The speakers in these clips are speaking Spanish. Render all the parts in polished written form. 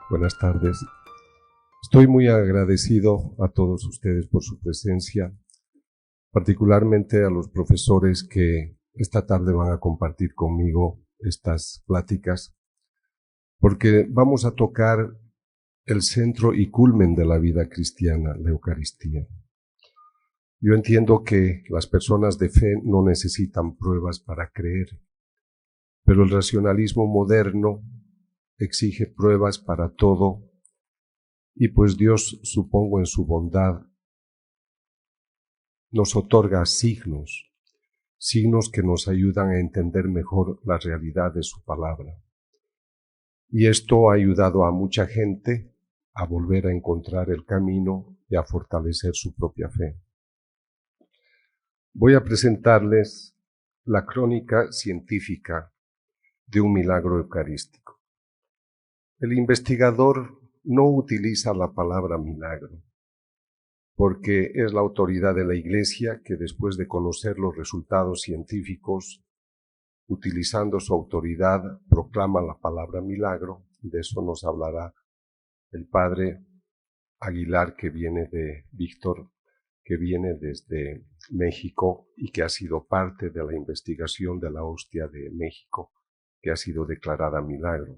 Buenas tardes. Estoy muy agradecido a todos ustedes por su presencia, particularmente a los profesores que esta tarde van a compartir conmigo estas pláticas, porque vamos a tocar el centro y culmen de la vida cristiana, la Eucaristía. Yo entiendo que las personas de fe no necesitan pruebas para creer, pero el racionalismo moderno exige pruebas para todo, y pues Dios, supongo en su bondad, nos otorga signos que nos ayudan a entender mejor la realidad de su palabra. Y esto ha ayudado a mucha gente a volver a encontrar el camino y a fortalecer su propia fe. Voy a presentarles la crónica científica de un milagro eucarístico. El investigador no utiliza la palabra milagro, porque es la autoridad de la Iglesia que, después de conocer los resultados científicos, utilizando su autoridad, proclama la palabra milagro, y de eso nos hablará el padre Aguilar, que viene desde México y que ha sido parte de la investigación de la hostia de México, que ha sido declarada milagro.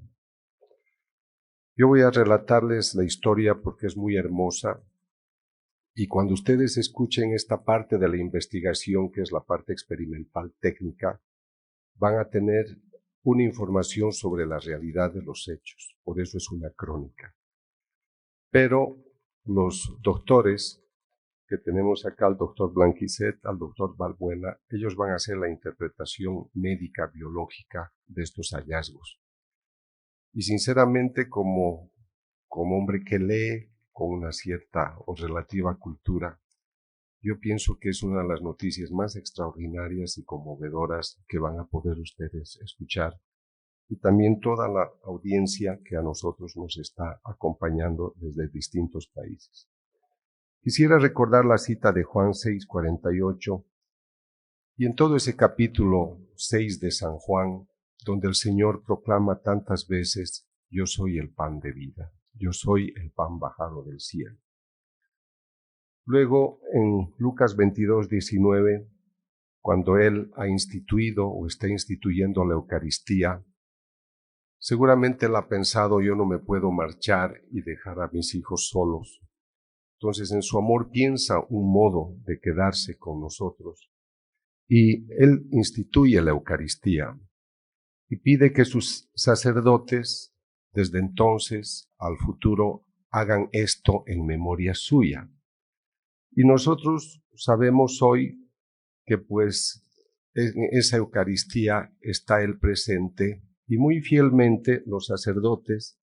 Yo voy a relatarles la historia porque es muy hermosa, y cuando ustedes escuchen esta parte de la investigación, que es la parte experimental técnica, van a tener una información sobre la realidad de los hechos. Por eso es una crónica. Pero los doctores que tenemos acá, al doctor Blanquicet, al doctor Balbuena, ellos van a hacer la interpretación médica, biológica de estos hallazgos. Y sinceramente, como hombre que lee con una cierta o relativa cultura, yo pienso que es una de las noticias más extraordinarias y conmovedoras que van a poder ustedes escuchar, y también toda la audiencia que a nosotros nos está acompañando desde distintos países. Quisiera recordar la cita de Juan 6:48, y en todo ese capítulo 6 de San Juan, donde el Señor proclama tantas veces: yo soy el pan de vida, yo soy el pan bajado del cielo. Luego, en Lucas 22:19, cuando Él ha instituido o está instituyendo la Eucaristía, seguramente Él ha pensado: yo no me puedo marchar y dejar a mis hijos solos. Entonces, en su amor piensa un modo de quedarse con nosotros, y Él instituye la Eucaristía y pide que sus sacerdotes, desde entonces al futuro, hagan esto en memoria suya. Y nosotros sabemos hoy que pues en esa Eucaristía está Él presente, y muy fielmente los sacerdotes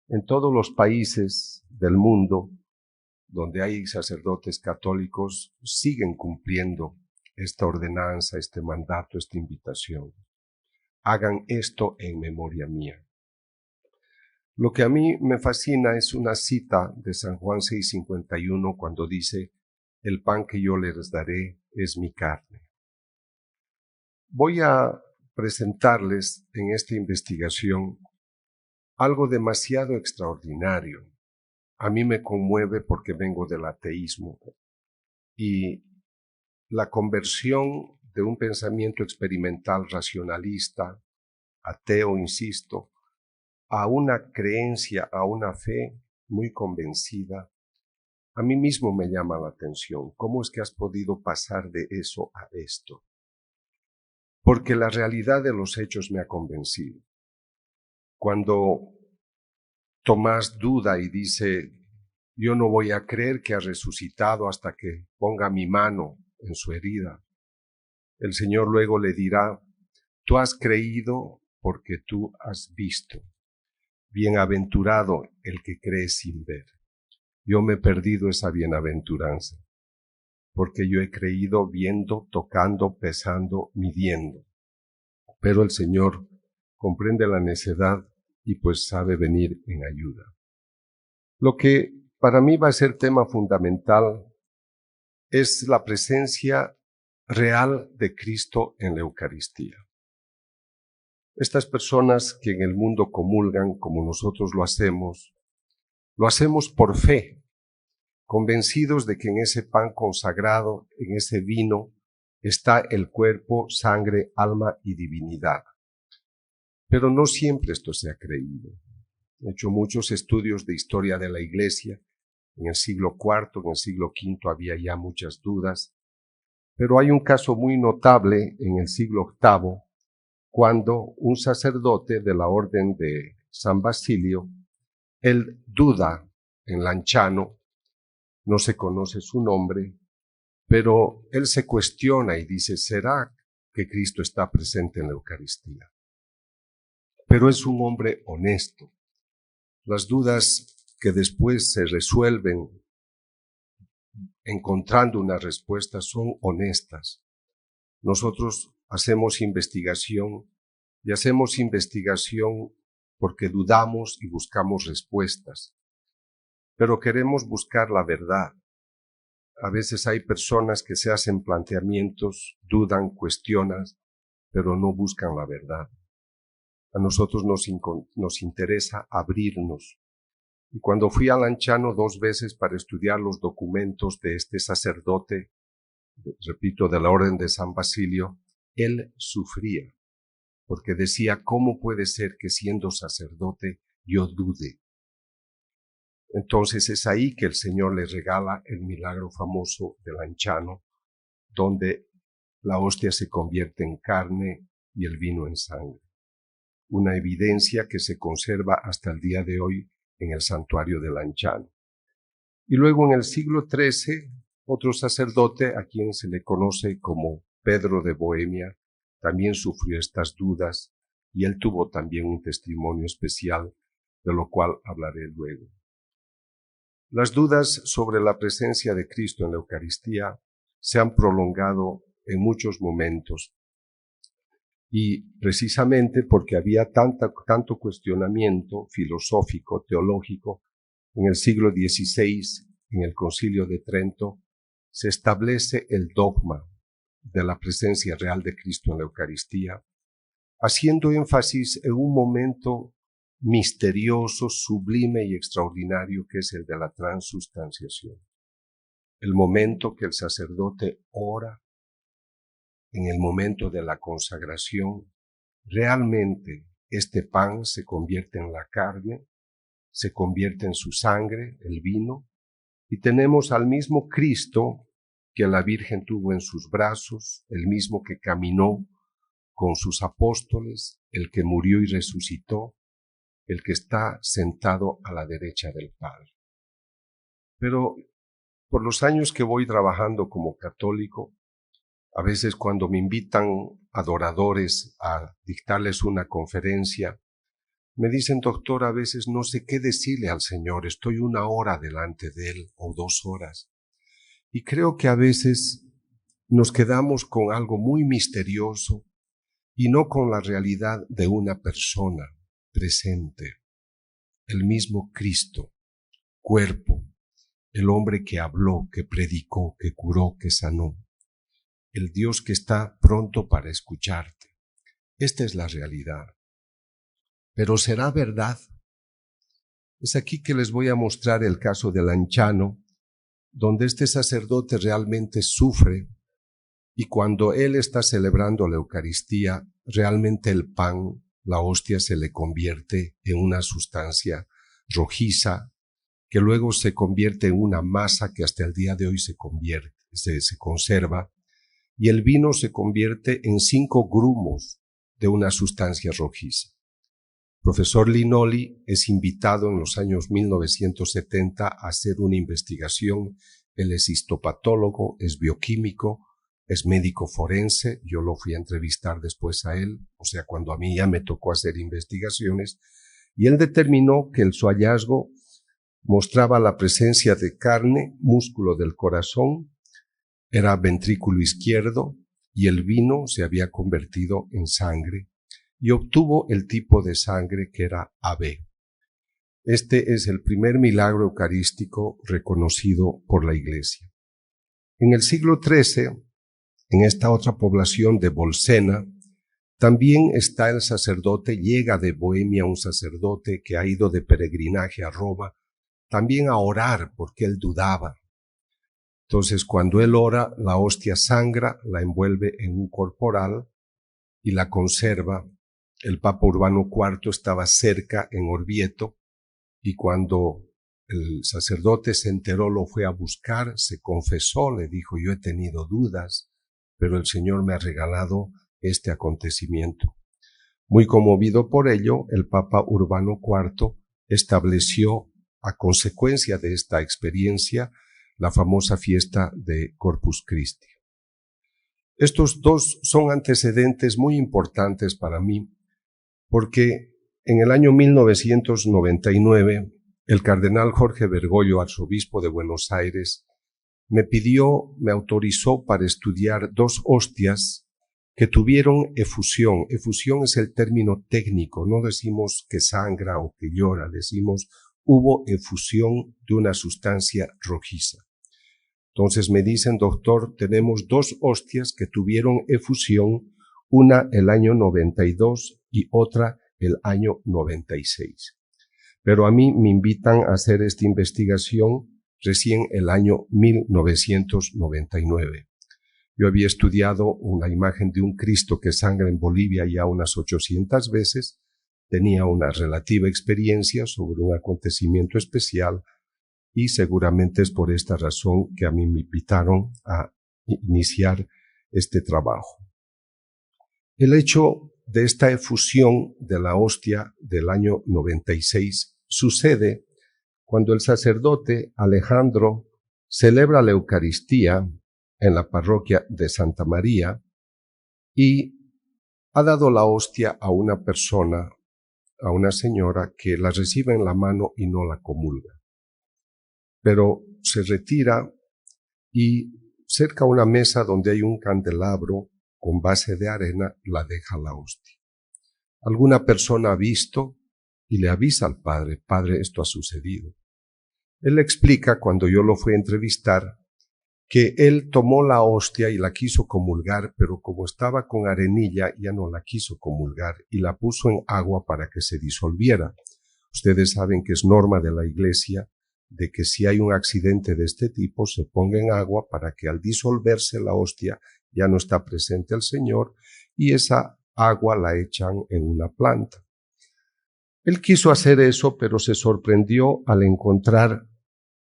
en todos los países del mundo donde hay sacerdotes católicos siguen cumpliendo esta ordenanza, este mandato, esta invitación. Hagan esto en memoria mía. Lo que a mí me fascina es una cita de San Juan 6:51, cuando dice: el pan que yo les daré es mi carne. Voy a presentarles en esta investigación algo demasiado extraordinario. A mí me conmueve porque vengo del ateísmo, y la conversión de un pensamiento experimental racionalista, ateo, insisto, a una creencia, a una fe muy convencida, a mí mismo me llama la atención. ¿Cómo es que has podido pasar de eso a esto? Porque la realidad de los hechos me ha convencido. Cuando Tomás duda y dice: yo no voy a creer que ha resucitado hasta que ponga mi mano en su herida, el Señor luego le dirá: tú has creído porque tú has visto. Bienaventurado el que cree sin ver. Yo me he perdido esa bienaventuranza, porque yo he creído viendo, tocando, pesando, midiendo. Pero el Señor comprende la necedad y pues sabe venir en ayuda. Lo que para mí va a ser tema fundamental es la presencia real de Cristo en la Eucaristía. Estas personas que en el mundo comulgan como nosotros lo hacemos, Lo hacemos por fe, convencidos de que en ese pan consagrado, en ese vino, está el cuerpo, sangre, alma y divinidad. Pero no siempre esto se ha creído. He hecho muchos estudios de historia de la Iglesia. En el siglo IV, en el siglo V había ya muchas dudas. Pero hay un caso muy notable en el siglo VIII, cuando un sacerdote de la Orden de San Basilio, él duda en Lanciano, no se conoce su nombre, pero él se cuestiona y dice, ¿será que Cristo está presente en la Eucaristía? Pero es un hombre honesto. Las dudas que después se resuelven encontrando una respuesta son honestas. Nosotros hacemos investigación y hacemos investigación porque dudamos y buscamos respuestas, pero queremos buscar la verdad. A veces hay personas que se hacen planteamientos, dudan, cuestionan, pero no buscan la verdad. A nosotros nos interesa abrirnos. Y cuando fui a Lanciano 2 veces para estudiar los documentos de este sacerdote, repito, de la Orden de San Basilio, él sufría, porque decía, ¿cómo puede ser que siendo sacerdote yo dude? Entonces es ahí que el Señor le regala el milagro famoso de Lanciano, donde la hostia se convierte en carne y el vino en sangre. Una evidencia que se conserva hasta el día de hoy en el santuario de Lanciano. Y luego en el siglo XIII, otro sacerdote a quien se le conoce como Pedro de Bohemia, también sufrió estas dudas y él tuvo también un testimonio especial, de lo cual hablaré luego. Las dudas sobre la presencia de Cristo en la Eucaristía se han prolongado en muchos momentos y precisamente porque había tanto cuestionamiento filosófico, teológico, en el siglo XVI, en el Concilio de Trento, se establece el dogma de la presencia real de Cristo en la Eucaristía, haciendo énfasis en un momento misterioso, sublime y extraordinario que es el de la transustanciación. El momento que el sacerdote ora, en el momento de la consagración, realmente este pan se convierte en la carne, se convierte en su sangre, el vino, y tenemos al mismo Cristo que la Virgen tuvo en sus brazos, el mismo que caminó con sus apóstoles, el que murió y resucitó, el que está sentado a la derecha del Padre. Pero por los años que voy trabajando como católico, a veces cuando me invitan adoradores a dictarles una conferencia, me dicen, doctor, a veces no sé qué decirle al Señor, estoy 1 hora delante de Él o 2 horas. Y creo que a veces nos quedamos con algo muy misterioso y no con la realidad de una persona presente, el mismo Cristo, cuerpo, el hombre que habló, que predicó, que curó, que sanó, el Dios que está pronto para escucharte. Esta es la realidad. Pero ¿será verdad? Es aquí que les voy a mostrar el caso de Lanciano, donde este sacerdote realmente sufre y cuando él está celebrando la Eucaristía, realmente el pan, la hostia, se le convierte en una sustancia rojiza que luego se convierte en una masa que hasta el día de hoy se conserva, y el vino se convierte en 5 grumos de una sustancia rojiza. Profesor Linoli es invitado en los años 1970 a hacer una investigación. Él es histopatólogo, es bioquímico, es médico forense. Yo lo fui a entrevistar después a él, o sea, cuando a mí ya me tocó hacer investigaciones, y él determinó que su hallazgo mostraba la presencia de carne, músculo del corazón, era ventrículo izquierdo, y el vino se había convertido en sangre, y obtuvo el tipo de sangre que era AB. Este es el primer milagro eucarístico reconocido por la Iglesia. En el siglo XIII, en esta otra población de Bolsena, también está el sacerdote, llega de Bohemia un sacerdote que ha ido de peregrinaje a Roma también a orar porque él dudaba. Entonces, cuando él ora, la hostia sangra, la envuelve en un corporal y la conserva. El Papa Urbano IV estaba cerca en Orvieto y cuando el sacerdote se enteró, lo fue a buscar, se confesó, le dijo: yo he tenido dudas, pero el Señor me ha regalado este acontecimiento. Muy conmovido por ello, el Papa Urbano IV estableció, a consecuencia de esta experiencia, la famosa fiesta de Corpus Christi. Estos dos son antecedentes muy importantes para mí, porque en el año 1999, el cardenal Jorge Bergoglio, arzobispo de Buenos Aires, me autorizó para estudiar dos hostias que tuvieron efusión. Efusión es el término técnico, no decimos que sangra o que llora, decimos hubo efusión de una sustancia rojiza. Entonces me dicen: doctor, tenemos dos hostias que tuvieron efusión, una el año 92 y otra el año 96. Pero a mí me invitan a hacer esta investigación recién el año 1999. Yo había estudiado una imagen de un Cristo que sangra en Bolivia ya unas 800 veces, tenía una relativa experiencia sobre un acontecimiento especial y seguramente es por esta razón que a mí me invitaron a iniciar este trabajo. El hecho de esta efusión de la hostia del año 96 sucede cuando el sacerdote Alejandro celebra la Eucaristía en la parroquia de Santa María y ha dado la hostia a una persona, a una señora que la recibe en la mano y no la comulga. Pero se retira y cerca a una mesa donde hay un candelabro con base de arena la deja la hostia. Alguna persona ha visto y le avisa al padre: padre, esto ha sucedido. Él le explica, cuando yo lo fui a entrevistar, que él tomó la hostia y la quiso comulgar, pero como estaba con arenilla ya no la quiso comulgar y la puso en agua para que se disolviera. Ustedes saben que es norma de la Iglesia de que si hay un accidente de este tipo se ponga en agua para que al disolverse la hostia ya no está presente el Señor y esa agua la echan en una planta. Él quiso hacer eso, pero se sorprendió al encontrar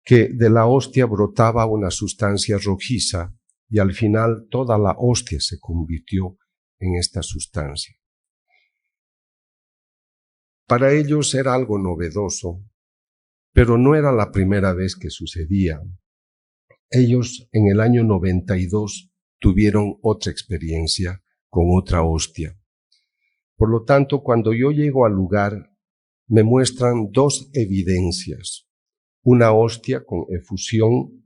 que de la hostia brotaba una sustancia rojiza y al final toda la hostia se convirtió en esta sustancia. Para ellos era algo novedoso, pero no era la primera vez que sucedía. Ellos en el año 92 tuvieron otra experiencia con otra hostia. Por lo tanto, cuando yo llego al lugar, me muestran dos evidencias. Una hostia con efusión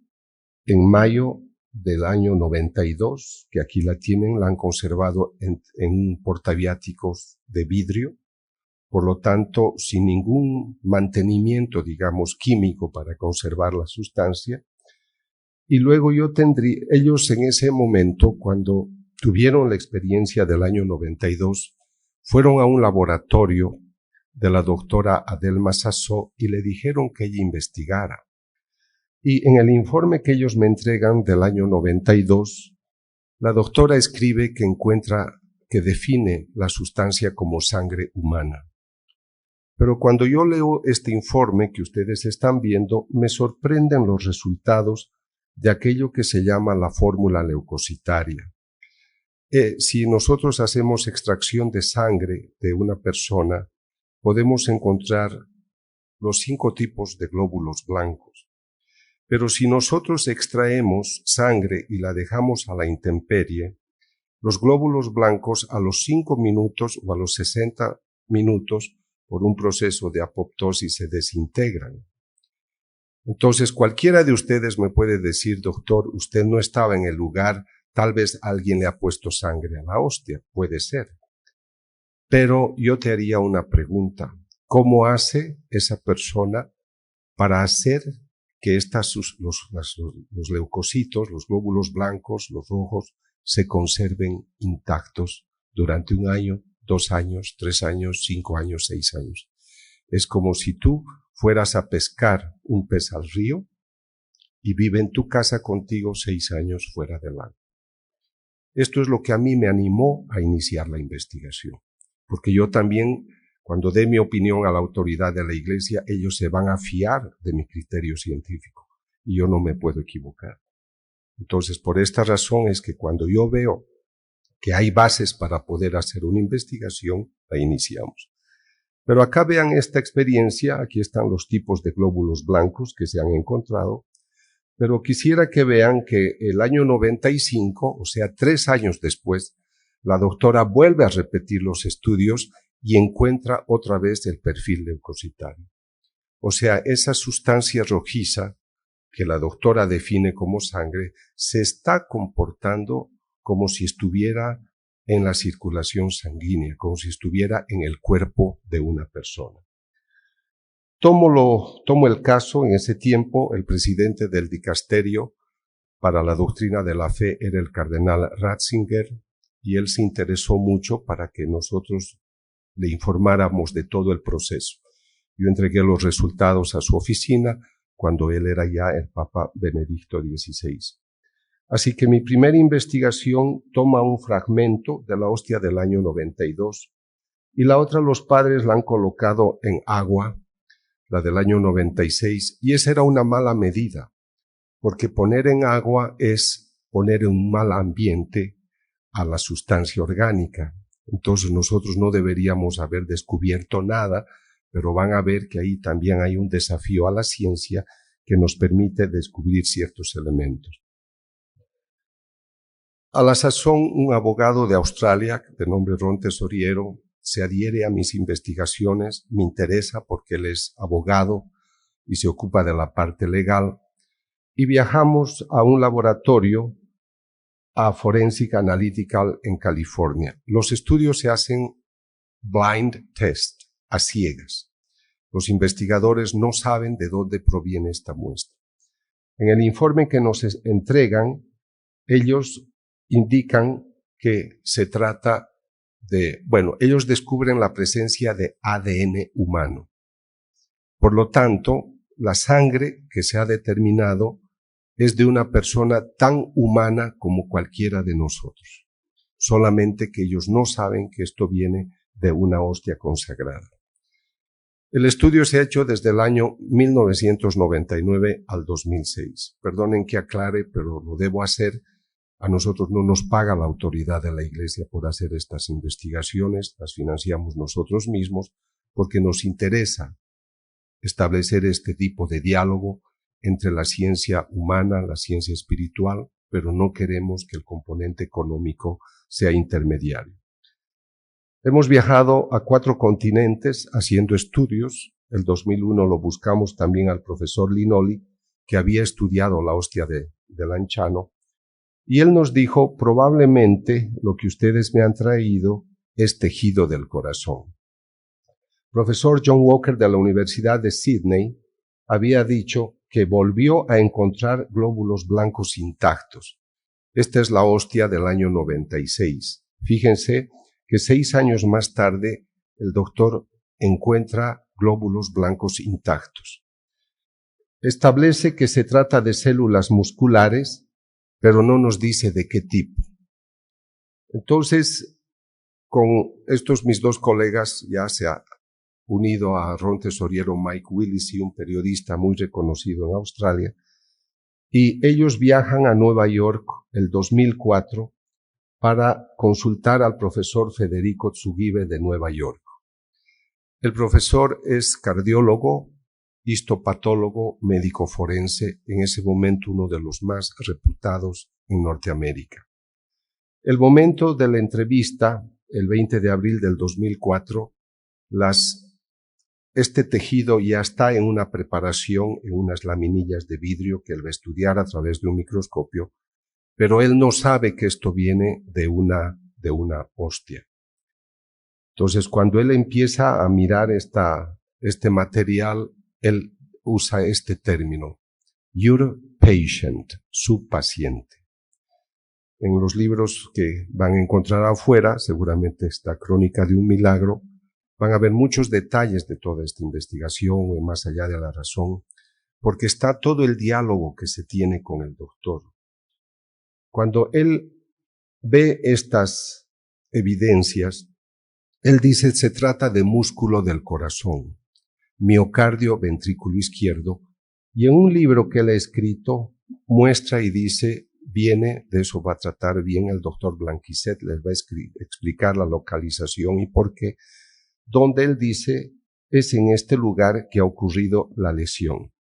en mayo del año 92, que aquí la tienen, la han conservado en un portaviáticos de vidrio, por lo tanto, sin ningún mantenimiento, digamos, químico para conservar la sustancia. Y luego ellos en ese momento, cuando tuvieron la experiencia del año 92, fueron a un laboratorio de la doctora Adelma Sassó y le dijeron que ella investigara. Y en el informe que ellos me entregan del año 92, la doctora escribe que define la sustancia como sangre humana. Pero cuando yo leo este informe que ustedes están viendo, me sorprenden los resultados de aquello que se llama la fórmula leucocitaria. Si nosotros hacemos extracción de sangre de una persona, podemos encontrar los 5 tipos de glóbulos blancos. Pero si nosotros extraemos sangre y la dejamos a la intemperie, los glóbulos blancos a los 5 minutos o a los 60 minutos, por un proceso de apoptosis, se desintegran. Entonces, cualquiera de ustedes me puede decir: doctor, usted no estaba en el lugar, tal vez alguien le ha puesto sangre a la hostia, puede ser. Pero yo te haría una pregunta: ¿cómo hace esa persona para hacer que los leucocitos, los glóbulos blancos, los rojos, se conserven intactos durante 1 año, 2 años, 3 años, 5 años, 6 años? Es como si tú fueras a pescar un pez al río y vive en tu casa contigo 6 años fuera del agua. Esto es lo que a mí me animó a iniciar la investigación, porque yo también, cuando dé mi opinión a la autoridad de la Iglesia, ellos se van a fiar de mi criterio científico y yo no me puedo equivocar. Entonces, por esta razón es que cuando yo veo que hay bases para poder hacer una investigación, la iniciamos. Pero acá vean esta experiencia, aquí están los tipos de glóbulos blancos que se han encontrado, pero quisiera que vean que el año 95, o sea, 3 años después, la doctora vuelve a repetir los estudios y encuentra otra vez el perfil leucocitario. O sea, esa sustancia rojiza que la doctora define como sangre se está comportando como si estuviera en la circulación sanguínea, como si estuviera en el cuerpo de una persona. Tomo el caso. En ese tiempo, el presidente del dicasterio para la doctrina de la fe era el cardenal Ratzinger, y él se interesó mucho para que nosotros le informáramos de todo el proceso. Yo entregué los resultados a su oficina cuando él era ya el Papa Benedicto XVI. Así que mi primera investigación toma un fragmento de la hostia del año 92 y la otra los padres la han colocado en agua, la del año 96, y esa era una mala medida, porque poner en agua es poner en un mal ambiente a la sustancia orgánica. Entonces nosotros no deberíamos haber descubierto nada, pero van a ver que ahí también hay un desafío a la ciencia que nos permite descubrir ciertos elementos. A la sazón, un abogado de Australia, de nombre Ron Tesoriero, se adhiere a mis investigaciones, me interesa porque él es abogado y se ocupa de la parte legal, y viajamos a un laboratorio, a Forensic Analytical en California. Los estudios se hacen blind test, a ciegas. Los investigadores no saben de dónde proviene esta muestra. En el informe que nos entregan, ellos indican que se trata ellos descubren la presencia de ADN humano. Por lo tanto, la sangre que se ha determinado es de una persona tan humana como cualquiera de nosotros. Solamente que ellos no saben que esto viene de una hostia consagrada. El estudio se ha hecho desde el año 1999 al 2006. Perdonen que aclare, pero lo debo hacer. A nosotros no nos paga la autoridad de la Iglesia por hacer estas investigaciones, las financiamos nosotros mismos porque nos interesa establecer este tipo de diálogo entre la ciencia humana, la ciencia espiritual, pero no queremos que el componente económico sea intermediario. Hemos viajado a 4 continentes haciendo estudios. El 2001 lo buscamos también al profesor Linoli, que había estudiado la hostia de Lanciano, y él nos dijo, probablemente lo que ustedes me han traído es tejido del corazón. Profesor John Walker de la Universidad de Sydney había dicho que volvió a encontrar glóbulos blancos intactos. Esta es la hostia del año 96. Fíjense que 6 años más tarde el doctor encuentra glóbulos blancos intactos. Establece que se trata de células musculares, pero no nos dice de qué tipo. Entonces, con estos mis 2 colegas, ya se ha unido a Ron Tesoriero Mike Willis, y un periodista muy reconocido en Australia, y ellos viajan a Nueva York el 2004 para consultar al profesor Federico Tsugibe de Nueva York. El profesor es cardiólogo, histopatólogo, médico forense, en ese momento uno de los más reputados en Norteamérica. El momento de la entrevista, el 20 de abril del 2004, este tejido ya está en una preparación, en unas laminillas de vidrio que él va a estudiar a través de un microscopio, pero él no sabe que esto viene de una hostia. Entonces, cuando él empieza a mirar este material, él usa este término, your patient, su paciente. En los libros que van a encontrar afuera, seguramente está Crónica de un Milagro, Van a haber muchos detalles de toda esta investigación, más allá de la razón, porque está todo el diálogo que se tiene con el doctor. Cuando él ve estas evidencias, él dice, se trata de músculo del corazón, miocardio, ventrículo izquierdo, y en un libro que él ha escrito muestra y dice, viene, de eso va a tratar bien el doctor Blanquisset, les va a explicar la localización y por qué, donde él dice, es en este lugar que ha ocurrido la lesión.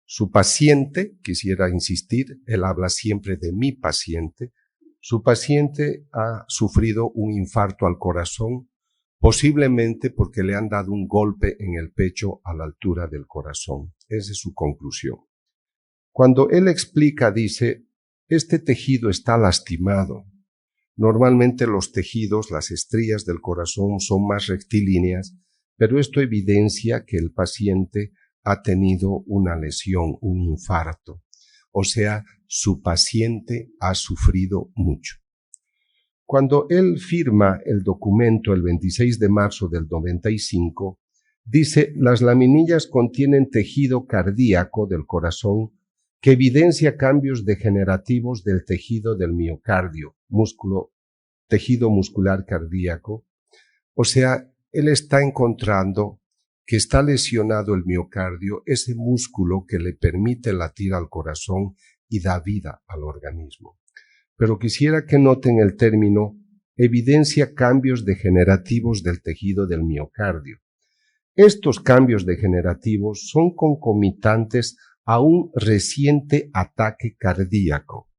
Su paciente, quisiera insistir, él habla siempre de mi paciente, su paciente ha sufrido un infarto al corazón, posiblemente porque le han dado un golpe en el pecho a la altura del corazón. Esa es su conclusión. Cuando él explica, dice, este tejido está lastimado. Normalmente los tejidos, las estrías del corazón son más rectilíneas, pero esto evidencia que el paciente ha tenido una lesión, un infarto. O sea, su paciente ha sufrido mucho. Cuando él firma el documento el 26 de marzo del 95, dice, las laminillas contienen tejido cardíaco del corazón que evidencia cambios degenerativos del tejido del miocardio, tejido muscular cardíaco. O sea, él está encontrando que está lesionado el miocardio, ese músculo que le permite latir al corazón y da vida al organismo. Pero quisiera que noten el término evidencia cambios degenerativos del tejido del miocardio. Estos cambios degenerativos son concomitantes a un reciente ataque cardíaco,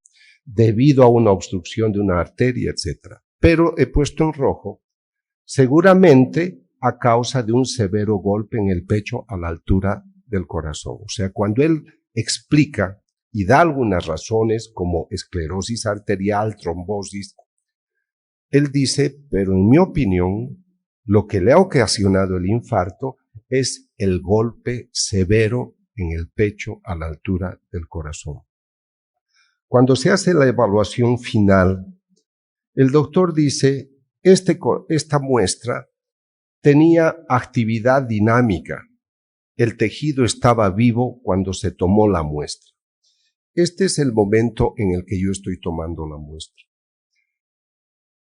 debido a una obstrucción de una arteria, etc. Pero he puesto en rojo, seguramente a causa de un severo golpe en el pecho a la altura del corazón. O sea, cuando él explica y da algunas razones como esclerosis arterial, trombosis, él dice, pero en mi opinión, lo que le ha ocasionado el infarto es el golpe severo en el pecho a la altura del corazón. Cuando se hace la evaluación final, el doctor dice, esta muestra tenía actividad dinámica. El tejido estaba vivo cuando se tomó la muestra. Este es el momento en el que yo estoy tomando la muestra.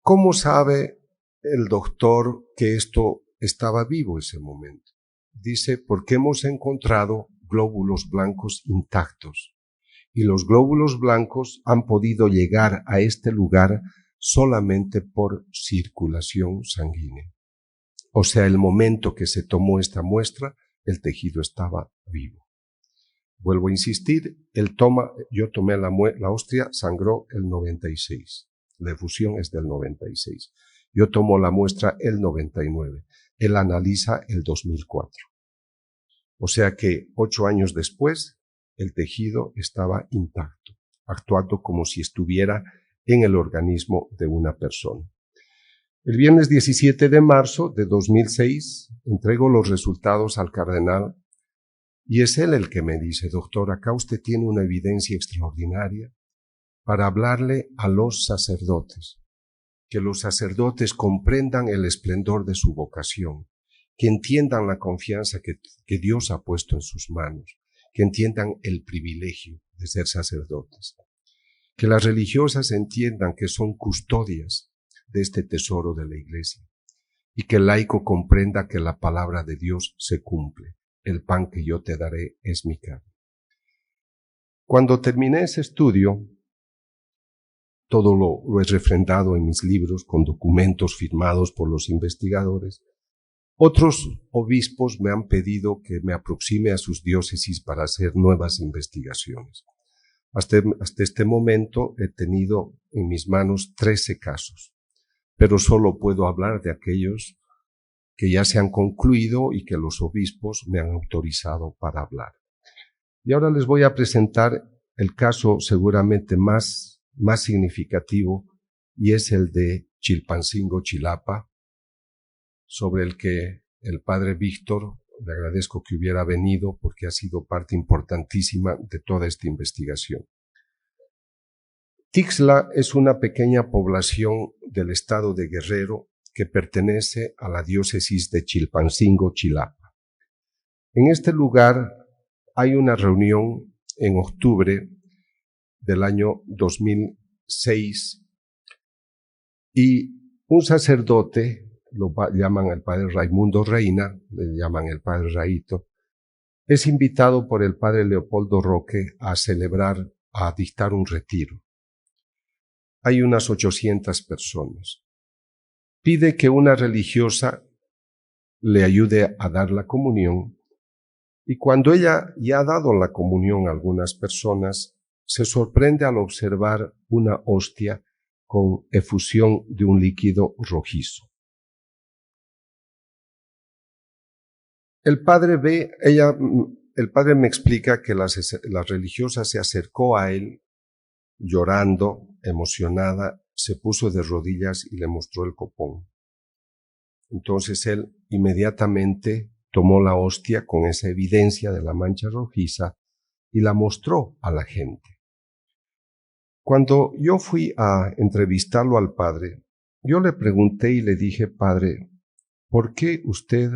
¿Cómo sabe el doctor que esto estaba vivo ese momento? Dice, porque hemos encontrado glóbulos blancos intactos y los glóbulos blancos han podido llegar a este lugar solamente por circulación sanguínea. O sea, el momento que se tomó esta muestra, el tejido estaba vivo. Vuelvo a insistir, yo tomé la hostia, sangró el 96. La efusión es del 96. Yo tomo la muestra el 99. Él analiza el 2004. O sea que 8 años después, el tejido estaba intacto, actuando como si estuviera en el organismo de una persona. El viernes 17 de marzo de 2006, entrego los resultados al cardenal y es él el que me dice, doctor, acá usted tiene una evidencia extraordinaria para hablarle a los sacerdotes, que los sacerdotes comprendan el esplendor de su vocación, que entiendan la confianza que Dios ha puesto en sus manos, que entiendan el privilegio de ser sacerdotes, que las religiosas entiendan que son custodias de este tesoro de la Iglesia y que el laico comprenda que la palabra de Dios se cumple. El pan que yo te daré es mi carne. Cuando terminé ese estudio, todo lo he refrendado en mis libros con documentos firmados por los investigadores. Otros obispos me han pedido que me aproxime a sus diócesis para hacer nuevas investigaciones. Hasta este momento he tenido en mis manos 13 casos, pero solo puedo hablar de aquellos que ya se han concluido y que los obispos me han autorizado para hablar. Y ahora les voy a presentar el caso seguramente más significativo, y es el de Chilpancingo, Chilapa, sobre el que el padre Víctor, le agradezco que hubiera venido porque ha sido parte importantísima de toda esta investigación. Tixla es una pequeña población del estado de Guerrero que pertenece a la diócesis de Chilpancingo, Chilapa. En este lugar hay una reunión en octubre del año 2006 y un sacerdote, lo llaman el padre Raimundo Reina, le llaman el padre Raito, es invitado por el padre Leopoldo Roque a celebrar, a dictar un retiro. Hay unas 800 personas. Pide que una religiosa le ayude a dar la comunión y cuando ella ya ha dado la comunión a algunas personas, se sorprende al observar una hostia con efusión de un líquido rojizo. El padre me explica que la religiosa se acercó a él llorando, emocionada, se puso de rodillas y le mostró el copón. Entonces él inmediatamente tomó la hostia con esa evidencia de la mancha rojiza y la mostró a la gente. Cuando yo fui a entrevistarlo al padre, yo le pregunté y le dije, padre, ¿por qué usted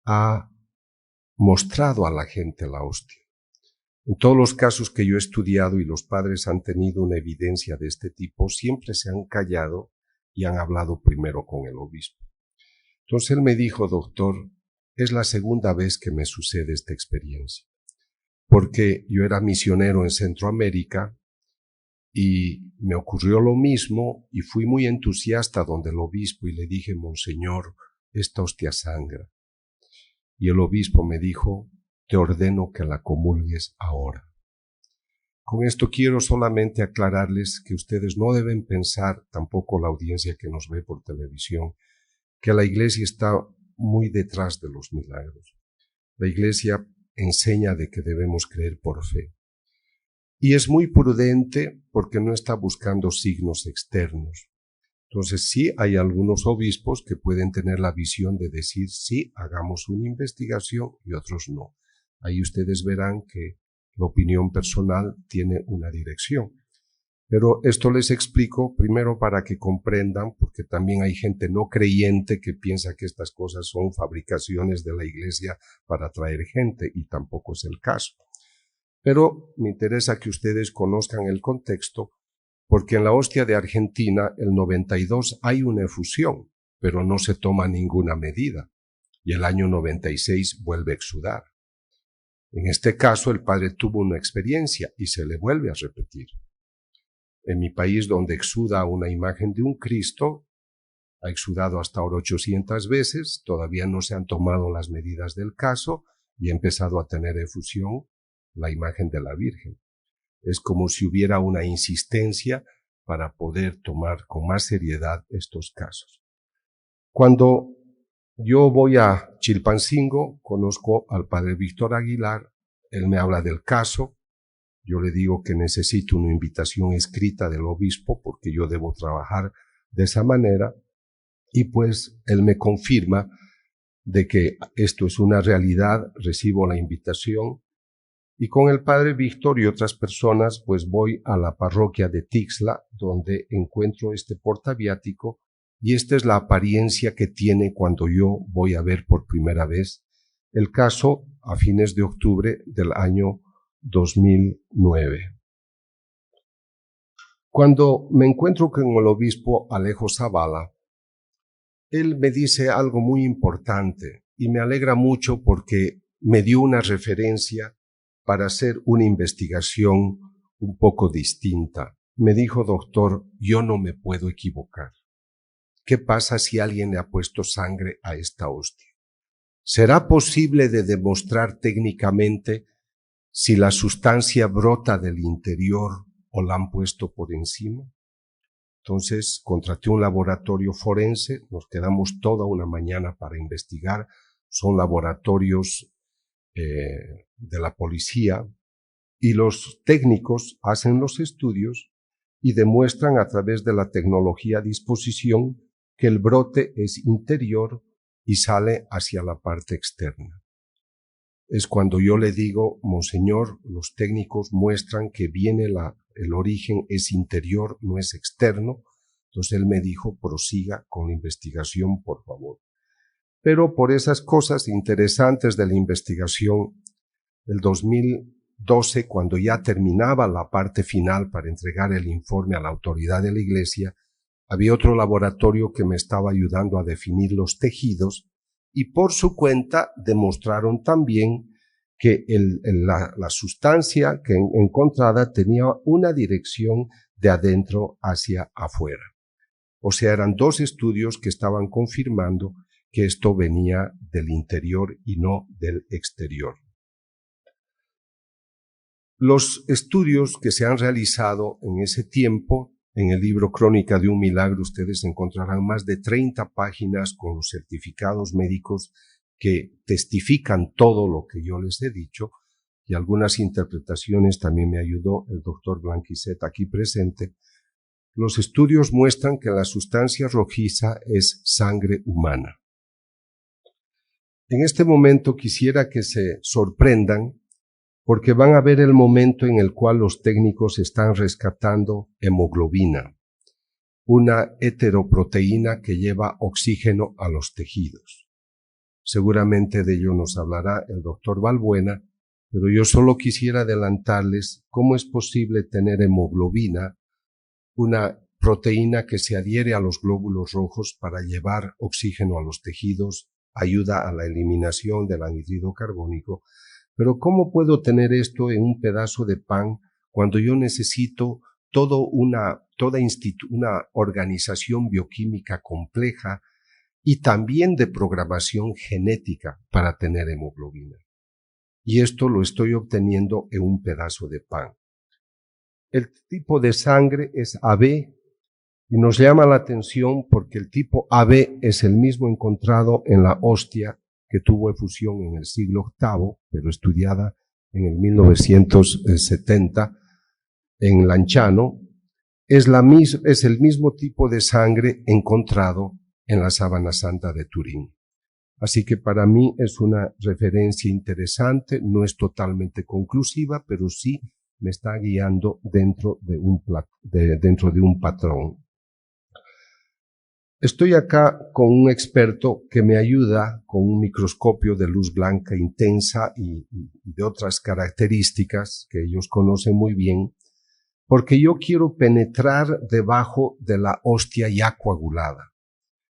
ha mostrado a la gente la hostia? En todos los casos que yo he estudiado y los padres han tenido una evidencia de este tipo, siempre se han callado y han hablado primero con el obispo. Entonces él me dijo, doctor, es la segunda vez que me sucede esta experiencia, porque yo era misionero en Centroamérica y me ocurrió lo mismo y fui muy entusiasta donde el obispo y le dije, Monseñor, esta hostia sangra. Y el obispo me dijo, te ordeno que la comulgues ahora. Con esto quiero solamente aclararles que ustedes no deben pensar, tampoco la audiencia que nos ve por televisión, que la Iglesia está muy detrás de los milagros. La Iglesia enseña de que debemos creer por fe. Y es muy prudente porque no está buscando signos externos. Entonces sí hay algunos obispos que pueden tener la visión de decir sí, hagamos una investigación y otros no. Ahí ustedes verán que la opinión personal tiene una dirección. Pero esto les explico primero para que comprendan, porque también hay gente no creyente que piensa que estas cosas son fabricaciones de la Iglesia para atraer gente, y tampoco es el caso. Pero me interesa que ustedes conozcan el contexto, porque en la hostia de Argentina, el 92, hay una efusión, pero no se toma ninguna medida, y el año 96 vuelve a exudar. En este caso, el padre tuvo una experiencia y se le vuelve a repetir. En mi país, donde exuda una imagen de un Cristo, ha exudado hasta ahora 800 veces, todavía no se han tomado las medidas del caso y ha empezado a tener efusión la imagen de la Virgen. Es como si hubiera una insistencia para poder tomar con más seriedad estos casos. Cuando yo voy a Chilpancingo, conozco al padre Víctor Aguilar, él me habla del caso, yo le digo que necesito una invitación escrita del obispo porque yo debo trabajar de esa manera, y pues él me confirma de que esto es una realidad, recibo la invitación, y con el padre Víctor y otras personas pues voy a la parroquia de Tixla, donde encuentro este portaviático, y esta es la apariencia que tiene cuando yo voy a ver por primera vez el caso a fines de octubre del año 2009. Cuando me encuentro con el obispo Alejo Zavala, él me dice algo muy importante y me alegra mucho porque me dio una referencia para hacer una investigación un poco distinta. Me dijo, doctor, yo no me puedo equivocar. ¿Qué pasa si alguien le ha puesto sangre a esta hostia? ¿Será posible de demostrar técnicamente si la sustancia brota del interior o la han puesto por encima? Entonces contraté un laboratorio forense, nos quedamos toda una mañana para investigar, son laboratorios de la policía, y los técnicos hacen los estudios y demuestran a través de la tecnología a disposición que el brote es interior y sale hacia la parte externa. Es cuando yo le digo, Monseñor, los técnicos muestran que viene el origen es interior, no es externo. Entonces él me dijo, prosiga con la investigación, por favor. Pero por esas cosas interesantes de la investigación, el 2012, cuando ya terminaba la parte final para entregar el informe a la autoridad de la Iglesia, había otro laboratorio que me estaba ayudando a definir los tejidos y por su cuenta demostraron también que la sustancia que encontrada tenía una dirección de adentro hacia afuera. O sea, eran dos estudios que estaban confirmando que esto venía del interior y no del exterior. Los estudios que se han realizado en ese tiempo, en el libro Crónica de un Milagro, ustedes encontrarán más de 30 páginas con los certificados médicos que testifican todo lo que yo les he dicho, y algunas interpretaciones también me ayudó el doctor Blanquisset aquí presente. Los estudios muestran que la sustancia rojiza es sangre humana. En este momento quisiera que se sorprendan porque van a ver el momento en el cual los técnicos están rescatando hemoglobina, una heteroproteína que lleva oxígeno a los tejidos. Seguramente de ello nos hablará el doctor Balbuena, pero yo solo quisiera adelantarles cómo es posible tener hemoglobina, una proteína que se adhiere a los glóbulos rojos para llevar oxígeno a los tejidos, ayuda a la eliminación del anhídrido carbónico. Pero ¿cómo puedo tener esto en un pedazo de pan cuando yo necesito toda una organización bioquímica compleja y también de programación genética para tener hemoglobina? Y esto lo estoy obteniendo en un pedazo de pan. El tipo de sangre es AB y nos llama la atención porque el tipo AB es el mismo encontrado en la hostia que tuvo efusión en el siglo VIII, pero estudiada en el 1970 en Lanciano, es el mismo tipo de sangre encontrado en la Sábana Santa de Turín. Así que para mí es una referencia interesante, no es totalmente conclusiva, pero sí me está guiando dentro de un patrón. Estoy acá con un experto que me ayuda con un microscopio de luz blanca intensa y de otras características que ellos conocen muy bien, porque yo quiero penetrar debajo de la hostia ya coagulada.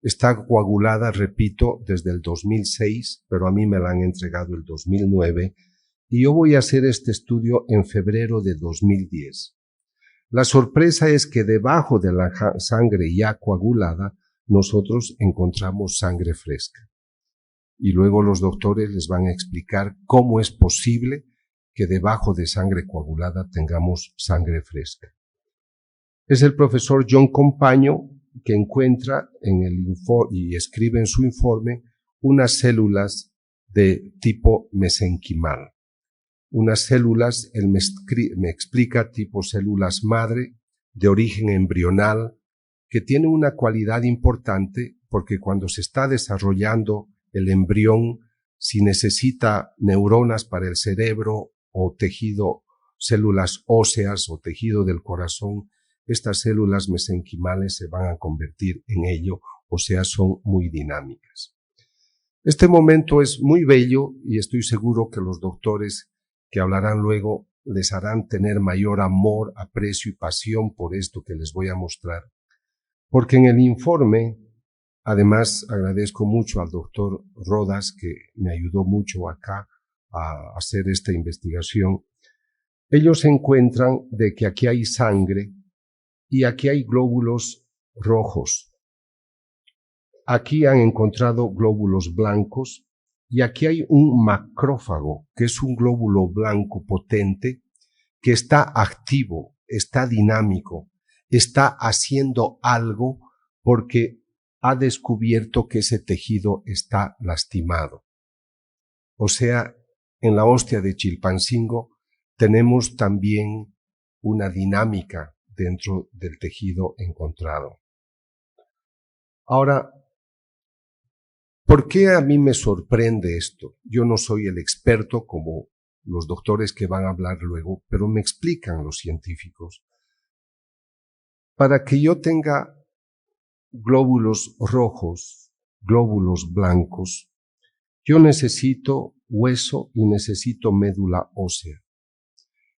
Está coagulada, repito, desde el 2006, pero a mí me la han entregado el 2009, y yo voy a hacer este estudio en febrero de 2010. La sorpresa es que debajo de la sangre ya coagulada, nosotros encontramos sangre fresca. Y luego los doctores les van a explicar cómo es posible que debajo de sangre coagulada tengamos sangre fresca. Es el profesor John Compaño que encuentra en el informe y escribe en su informe unas células de tipo mesenquimal. Unas células, él me explica, tipo células madre, de origen embrional, que tiene una cualidad importante porque cuando se está desarrollando el embrión, si necesita neuronas para el cerebro o tejido, células óseas o tejido del corazón, estas células mesenquimales se van a convertir en ello, o sea, son muy dinámicas. Este momento es muy bello y estoy seguro que los doctores que hablarán luego les harán tener mayor amor, aprecio y pasión por esto que les voy a mostrar. Porque en el informe, además agradezco mucho al doctor Rodas que me ayudó mucho acá a hacer esta investigación, ellos encuentran de que aquí hay sangre y aquí hay glóbulos rojos. Aquí han encontrado glóbulos blancos y aquí hay un macrófago, que es un glóbulo blanco potente que está activo, está dinámico, está haciendo algo porque ha descubierto que ese tejido está lastimado. O sea, en la hostia de Chilpancingo tenemos también una dinámica dentro del tejido encontrado. Ahora, ¿por qué a mí me sorprende esto? Yo no soy el experto como los doctores que van a hablar luego, pero me explican los científicos. Para que yo tenga glóbulos rojos, glóbulos blancos, yo necesito hueso y necesito médula ósea.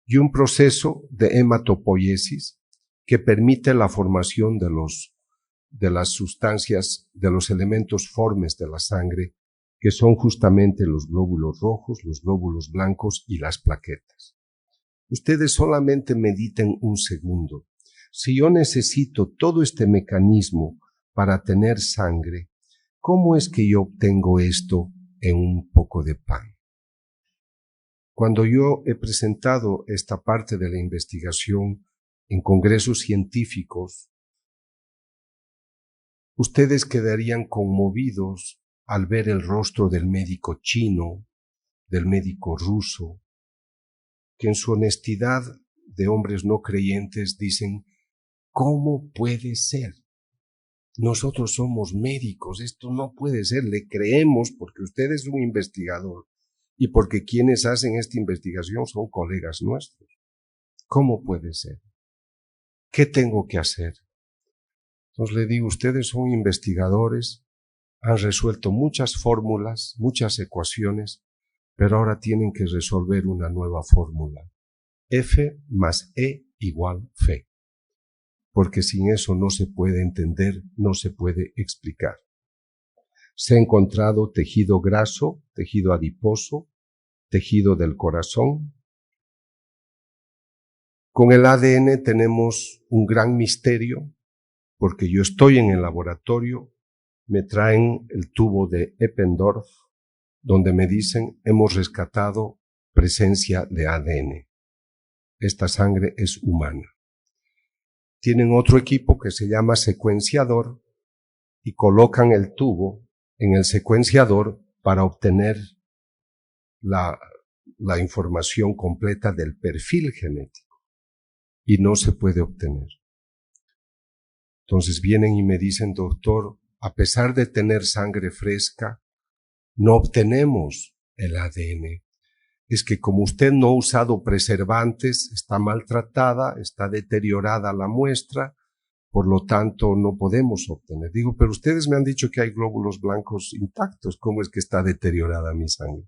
Y un proceso de hematopoiesis que permite la formación de las sustancias, de los elementos formes de la sangre, que son justamente los glóbulos rojos, los glóbulos blancos y las plaquetas. Ustedes solamente mediten un segundo. Si yo necesito todo este mecanismo para tener sangre, ¿cómo es que yo obtengo esto en un poco de pan? Cuando yo he presentado esta parte de la investigación en congresos científicos, ustedes quedarían conmovidos al ver el rostro del médico chino, del médico ruso, que en su honestidad de hombres no creyentes dicen, ¿cómo puede ser? Nosotros somos médicos, esto no puede ser, le creemos porque usted es un investigador y porque quienes hacen esta investigación son colegas nuestros. ¿Cómo puede ser? ¿Qué tengo que hacer? Entonces le digo, ustedes son investigadores, han resuelto muchas fórmulas, muchas ecuaciones, pero ahora tienen que resolver una nueva fórmula. F más E igual F. Porque sin eso no se puede entender, no se puede explicar. Se ha encontrado tejido graso, tejido adiposo, tejido del corazón. Con el ADN tenemos un gran misterio, porque yo estoy en el laboratorio, me traen el tubo de Eppendorf, donde me dicen, hemos rescatado presencia de ADN. Esta sangre es humana. Tienen otro equipo que se llama secuenciador y colocan el tubo en el secuenciador para obtener la información completa del perfil genético. Y no se puede obtener. Entonces vienen y me dicen, doctor, a pesar de tener sangre fresca, no obtenemos el ADN. Es que como usted no ha usado preservantes, está maltratada, está deteriorada la muestra, por lo tanto no podemos obtener. Digo, pero ustedes me han dicho que hay glóbulos blancos intactos, ¿cómo es que está deteriorada mi sangre?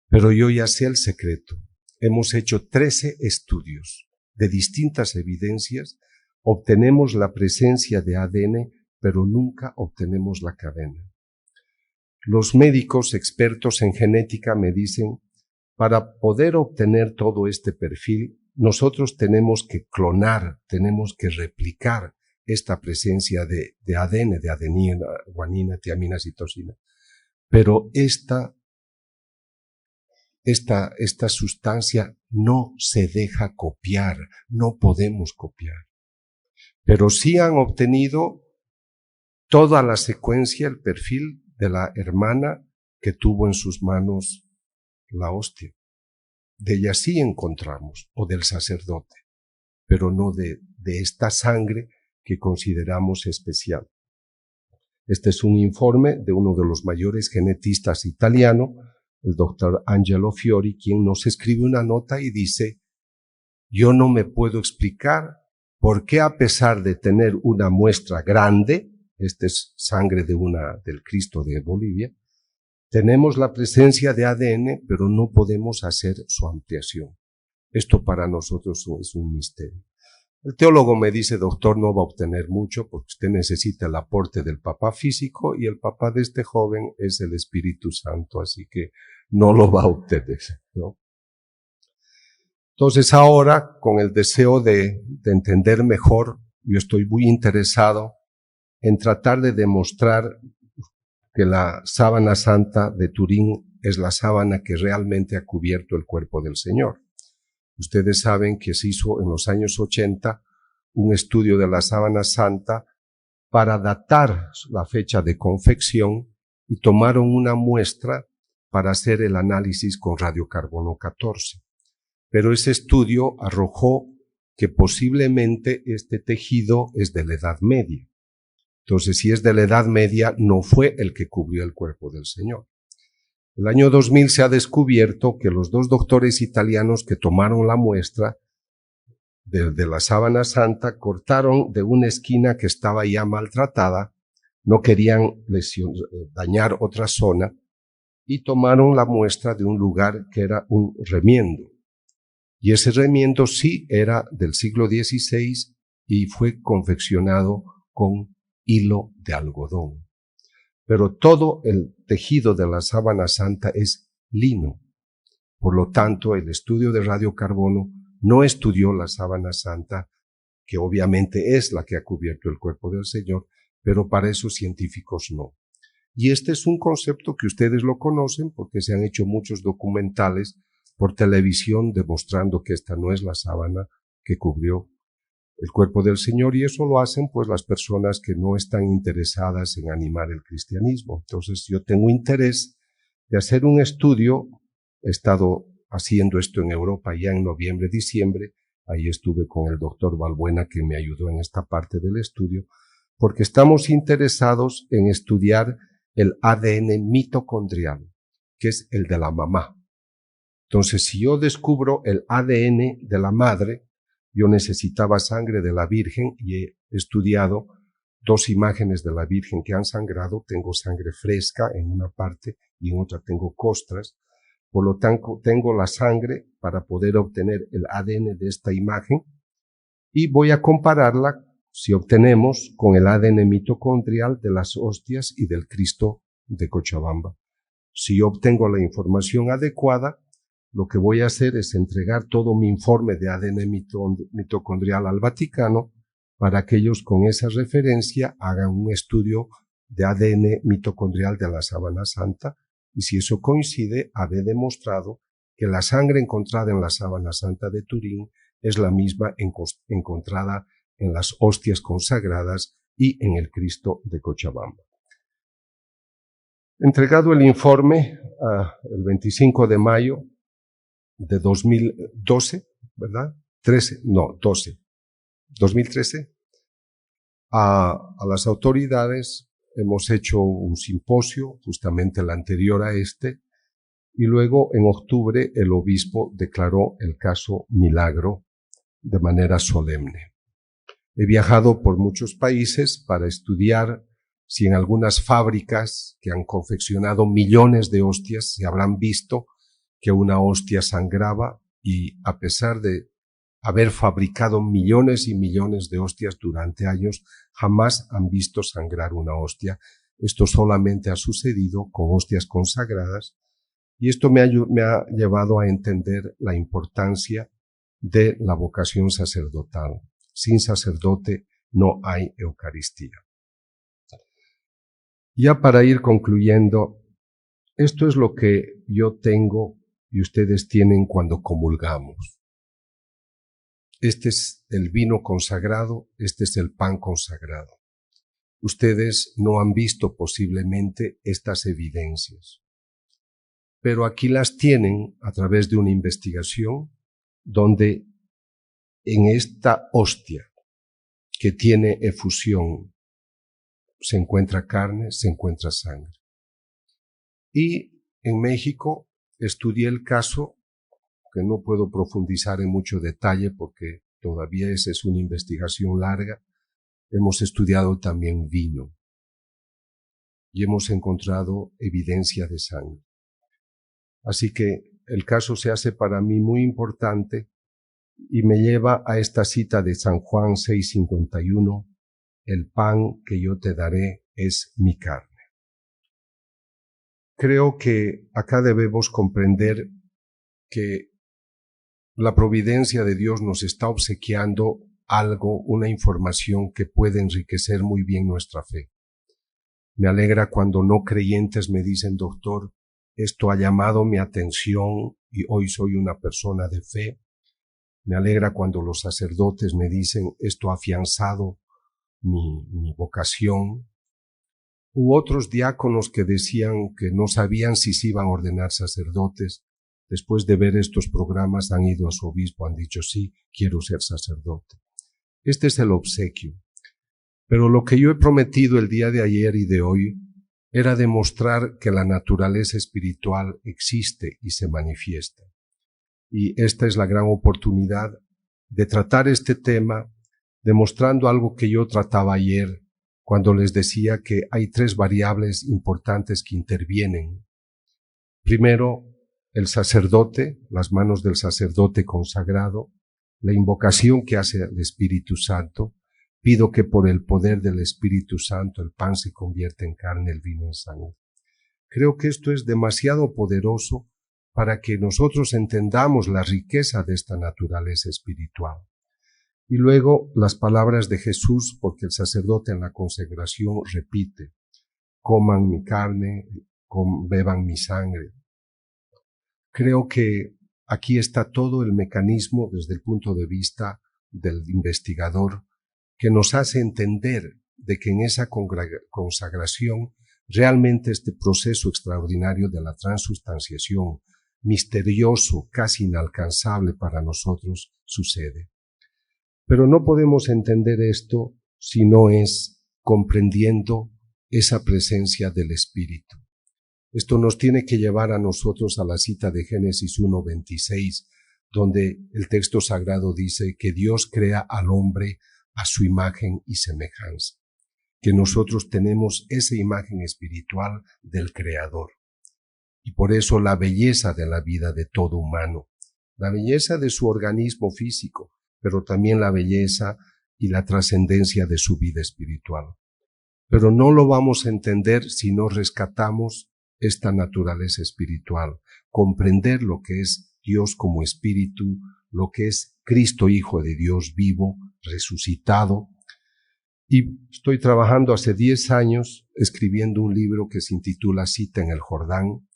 Pero yo ya sé el secreto. Hemos hecho 13 estudios de distintas evidencias, obtenemos la presencia de ADN, pero nunca obtenemos la cadena. Los médicos expertos en genética me dicen, para poder obtener todo este perfil, nosotros tenemos que clonar, tenemos que replicar esta presencia de ADN, de adenina, guanina, tiamina, citosina. Pero esta sustancia no se deja copiar, no podemos copiar. Pero sí han obtenido toda la secuencia, el perfil de la hermana que tuvo en sus manos la hostia. De ella sí encontramos, o del sacerdote, pero no de esta sangre que consideramos especial. Este es un informe de uno de los mayores genetistas italianos, el doctor Angelo Fiori, quien nos escribe una nota y dice, yo no me puedo explicar por qué a pesar de tener una muestra grande, esta es sangre del Cristo de Bolivia, tenemos la presencia de ADN, pero no podemos hacer su ampliación. Esto para nosotros es un misterio. El teólogo me dice, doctor, no va a obtener mucho porque usted necesita el aporte del papá físico y el papá de este joven es el Espíritu Santo, así que no lo va a obtener, ¿no? Entonces ahora, con el deseo de entender mejor, yo estoy muy interesado en tratar de demostrar que la sábana santa de Turín es la sábana que realmente ha cubierto el cuerpo del Señor. Ustedes saben que se hizo en los años 80 un estudio de la sábana santa para datar la fecha de confección y tomaron una muestra para hacer el análisis con radiocarbono 14. Pero ese estudio arrojó que posiblemente este tejido es de la Edad Media. Entonces, si es de la Edad Media, no fue el que cubrió el cuerpo del Señor. El año 2000 se ha descubierto que los dos doctores italianos que tomaron la muestra de la sábana santa, cortaron de una esquina que estaba ya maltratada, no querían dañar otra zona, y tomaron la muestra de un lugar que era un remiendo. Y ese remiendo sí era del siglo XVI y fue confeccionado con hilo de algodón. Pero todo el tejido de la sábana santa es lino. Por lo tanto, el estudio de radiocarbono no estudió la sábana santa, que obviamente es la que ha cubierto el cuerpo del Señor, pero para esos científicos no. Y este es un concepto que ustedes lo conocen porque se han hecho muchos documentales por televisión demostrando que esta no es la sábana que cubrió el cuerpo del Señor, y eso lo hacen pues las personas que no están interesadas en animar el cristianismo. Entonces yo tengo interés de hacer un estudio, he estado haciendo esto en Europa ya en noviembre, diciembre, ahí estuve con el doctor Balbuena que me ayudó en esta parte del estudio, porque estamos interesados en estudiar el ADN mitocondrial, que es el de la mamá. Entonces, si yo descubro el ADN de la madre, yo necesitaba sangre de la Virgen y he estudiado 2 imágenes de la Virgen que han sangrado. Tengo sangre fresca en una parte y en otra tengo costras. Por lo tanto, tengo la sangre para poder obtener el ADN de esta imagen y voy a compararla, si obtenemos, con el ADN mitocondrial de las hostias y del Cristo de Cochabamba. Si yo obtengo la información adecuada, lo que voy a hacer es entregar todo mi informe de ADN mitocondrial al Vaticano para que ellos con esa referencia hagan un estudio de ADN mitocondrial de la sábana santa, y si eso coincide, habré demostrado que la sangre encontrada en la sábana santa de Turín es la misma encontrada en las hostias consagradas y en el Cristo de Cochabamba. Entregado el informe el 25 de mayo de 2012, ¿verdad? 2013, a las autoridades hemos hecho un simposio, justamente el anterior a este, y luego en octubre el obispo declaró el caso Milagro de manera solemne. He viajado por muchos países para estudiar si en algunas fábricas que han confeccionado millones de hostias se habrán visto que una hostia sangraba, y a pesar de haber fabricado millones y millones de hostias durante años, jamás han visto sangrar una hostia. Esto solamente ha sucedido con hostias consagradas, y esto me ha llevado a entender la importancia de la vocación sacerdotal. Sin sacerdote no hay Eucaristía. Ya para ir concluyendo, esto es lo que yo tengo y ustedes tienen cuando comulgamos. Este es el vino consagrado, este es el pan consagrado. Ustedes no han visto posiblemente estas evidencias, pero aquí las tienen a través de una investigación donde en esta hostia que tiene efusión se encuentra carne, se encuentra sangre. Y en México estudié el caso, que no puedo profundizar en mucho detalle porque todavía esa es una investigación larga. Hemos estudiado también vino y hemos encontrado evidencia de sangre. Así que el caso se hace para mí muy importante y me lleva a esta cita de San Juan 6:51, el pan que yo te daré es mi carne. Creo que acá debemos comprender que la providencia de Dios nos está obsequiando algo, una información que puede enriquecer muy bien nuestra fe. Me alegra cuando no creyentes me dicen, doctor, esto ha llamado mi atención y hoy soy una persona de fe. Me alegra cuando los sacerdotes me dicen, esto ha afianzado mi vocación. U otros diáconos que decían que no sabían si se iban a ordenar sacerdotes. Después de ver estos programas han ido a su obispo, han dicho, sí, quiero ser sacerdote. Este es el obsequio. Pero lo que yo he prometido el día de ayer y de hoy era demostrar que la naturaleza espiritual existe y se manifiesta. Y esta es la gran oportunidad de tratar este tema demostrando algo que yo trataba ayer cuando les decía que hay tres variables importantes que intervienen. Primero, el sacerdote, las manos del sacerdote consagrado, la invocación que hace el Espíritu Santo. Pido que por el poder del Espíritu Santo el pan se convierta en carne, el vino en sangre. Creo que esto es demasiado poderoso para que nosotros entendamos la riqueza de esta naturaleza espiritual. Y luego las palabras de Jesús, porque el sacerdote en la consagración repite, coman mi carne, beban mi sangre. Creo que aquí está todo el mecanismo desde el punto de vista del investigador que nos hace entender de que en esa consagración realmente este proceso extraordinario de la transustanciación, misterioso, casi inalcanzable para nosotros, sucede. Pero no podemos entender esto si no es comprendiendo esa presencia del Espíritu. Esto nos tiene que llevar a nosotros a la cita de Génesis 1:26, donde el texto sagrado dice que Dios crea al hombre a su imagen y semejanza, que nosotros tenemos esa imagen espiritual del Creador. Y por eso la belleza de la vida de todo humano, la belleza de su organismo físico, pero también la belleza y la trascendencia de su vida espiritual. Pero no lo vamos a entender si no rescatamos esta naturaleza espiritual, comprender lo que es Dios como espíritu, lo que es Cristo Hijo de Dios vivo, resucitado. Y estoy trabajando hace 10 años escribiendo un libro que se intitula Cita en el Jordán,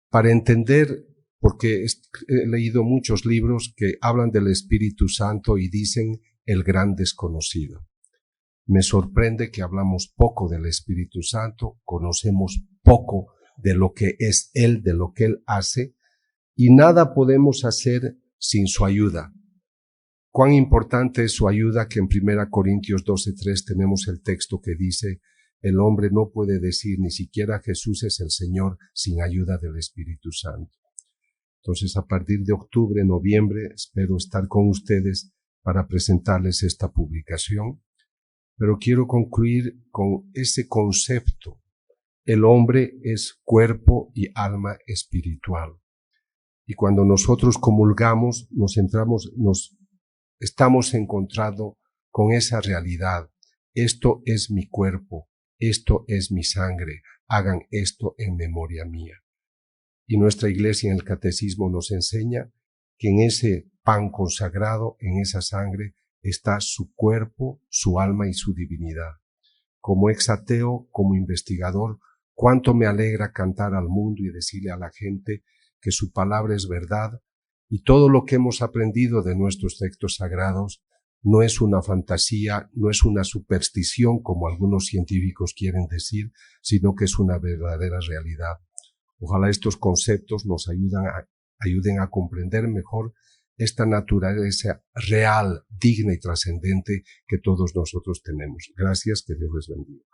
para entender, porque he leído muchos libros que hablan del Espíritu Santo y dicen el gran desconocido. Me sorprende que hablamos poco del Espíritu Santo, conocemos poco de lo que es Él, de lo que Él hace, y nada podemos hacer sin su ayuda. Cuán importante es su ayuda que en 1 Corintios 12:3 tenemos el texto que dice, el hombre no puede decir ni siquiera Jesús es el Señor sin ayuda del Espíritu Santo. Entonces, a partir de octubre, noviembre, espero estar con ustedes para presentarles esta publicación. Pero quiero concluir con ese concepto. El hombre es cuerpo y alma espiritual. Y cuando nosotros comulgamos, nos estamos encontrando con esa realidad. Esto es mi cuerpo, esto es mi sangre, hagan esto en memoria mía. Y nuestra iglesia en el catecismo nos enseña que en ese pan consagrado, en esa sangre, está su cuerpo, su alma y su divinidad. Como exateo, como investigador, cuánto me alegra cantar al mundo y decirle a la gente que su palabra es verdad y todo lo que hemos aprendido de nuestros textos sagrados no es una fantasía, no es una superstición como algunos científicos quieren decir, sino que es una verdadera realidad. Ojalá estos conceptos nos ayuden a comprender mejor esta naturaleza real, digna y trascendente que todos nosotros tenemos. Gracias, que Dios les bendiga.